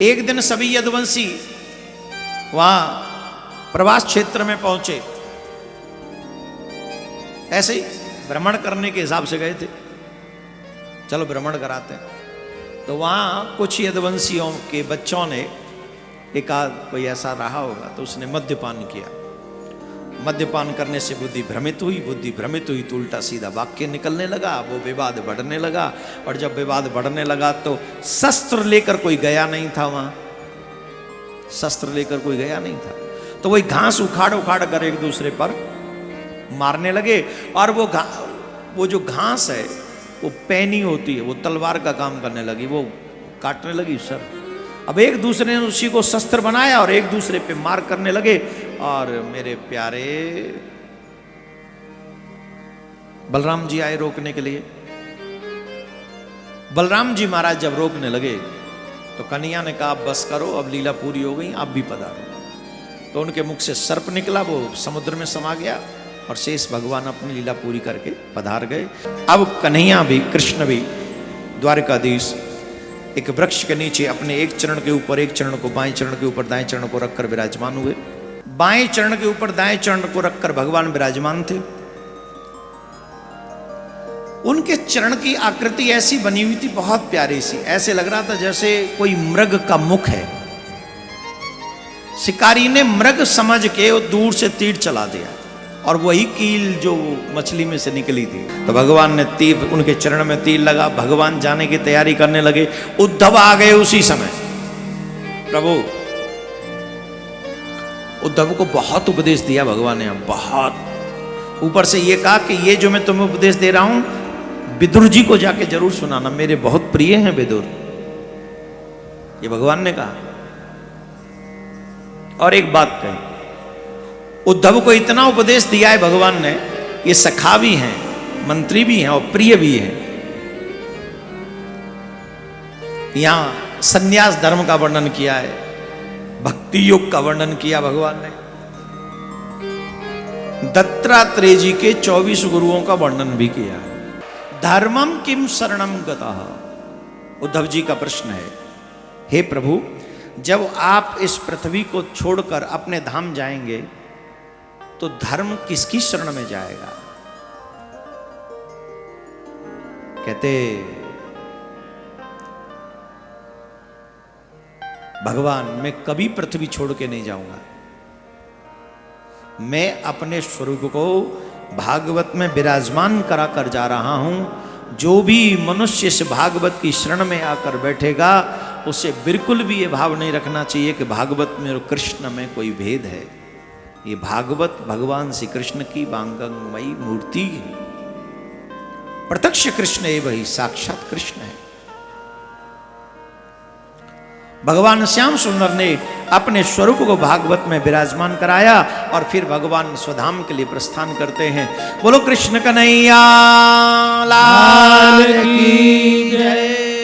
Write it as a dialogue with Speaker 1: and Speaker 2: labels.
Speaker 1: एक दिन सभी यदुवंशी वहां प्रवास क्षेत्र में पहुंचे, ऐसे ही भ्रमण करने के हिसाब से गए थे, चलो भ्रमण कराते हैं। तो वहां कुछ यदुवंशियों के बच्चों ने, एक आध कोई ऐसा रहा होगा, तो उसने मद्यपान किया। मद्यपान करने से बुद्धि भ्रमित हुई तो उल्टा सीधा वाक्य निकलने लगा, वो विवाद बढ़ने लगा। और जब विवाद बढ़ने लगा तो शस्त्र लेकर कोई गया नहीं था वहां, शस्त्र लेकर कोई गया नहीं था। तो वही घास उखाड़ उखाड़ कर एक दूसरे पर मारने लगे। और वो जो घास है वो पैनी होती है, वो तलवार का काम करने लगी, वो काटने लगी सर। अब एक दूसरे ने उसी को शस्त्र बनाया और एक दूसरे पे मार करने लगे। और मेरे प्यारे बलराम जी आए रोकने के लिए। बलराम जी महाराज जब रोकने लगे तो कन्हैया ने कहा बस करो, अब लीला पूरी हो गई, आप भी पधारो। तो उनके मुख से सर्प निकला, वो समुद्र में समा गया और शेष भगवान अपनी लीला पूरी करके पधार गए। अब कन्हैया भी, कृष्ण भी, द्वारकाधीश एक वृक्ष के नीचे अपने एक चरण के ऊपर एक चरण को, बाएं चरण के ऊपर दाएं चरण को रखकर विराजमान हुए। बाएं चरण के ऊपर दाएं चरण को रखकर भगवान विराजमान थे। उनके चरण की आकृति ऐसी बनी हुई थी, बहुत प्यारी सी, ऐसे लग रहा था जैसे कोई मृग का मुख है। शिकारी ने मृग समझ के वो दूर से तीर चला दिया और वही कील जो मछली में से निकली थी। तो भगवान ने तीर, उनके चरण में तीर लगा, भगवान जाने की तैयारी करने लगे। उद्धव आ गए उसी समय। प्रभु उद्धव को बहुत उपदेश दिया भगवान ने, बहुत। ऊपर से ये कहा कि ये जो मैं तुम्हें उपदेश दे रहा हूं विदुर जी को जाके जरूर सुनाना, मेरे बहुत प्रिय हैं विदुर, ये भगवान ने कहा। और एक बात कही, उद्धव को इतना उपदेश दिया है भगवान ने, ये सखा भी हैं, मंत्री भी हैं और प्रिय भी हैं। यहां संन्यास धर्म का वर्णन किया है, भक्ति योग का वर्णन किया भगवान ने, दत्तात्रेय जी के 24 गुरुओं का वर्णन भी किया है। धर्मम किम शरणम गतः, उद्धव जी का प्रश्न है, हे प्रभु जब आप इस पृथ्वी को छोड़कर अपने धाम जाएंगे तो धर्म किसकी शरण में जाएगा? कहते भगवान मैं कभी पृथ्वी छोड़ के नहीं जाऊंगा, मैं अपने स्वरूप को भागवत में विराजमान करा कर जा रहा हूं। जो भी मनुष्य इस भागवत की शरण में आकर बैठेगा उसे बिल्कुल भी ये भाव नहीं रखना चाहिए कि भागवत में और कृष्ण में कोई भेद है। ये भागवत भगवान श्री कृष्ण की वांगमयी मूर्ति है, प्रत्यक्ष कृष्ण है, वही साक्षात कृष्ण है। भगवान श्याम सुंदर ने अपने स्वरूप को भागवत में विराजमान कराया और फिर भगवान स्वधाम के लिए प्रस्थान करते हैं। बोलो कृष्ण कन्हैया लाल की जय।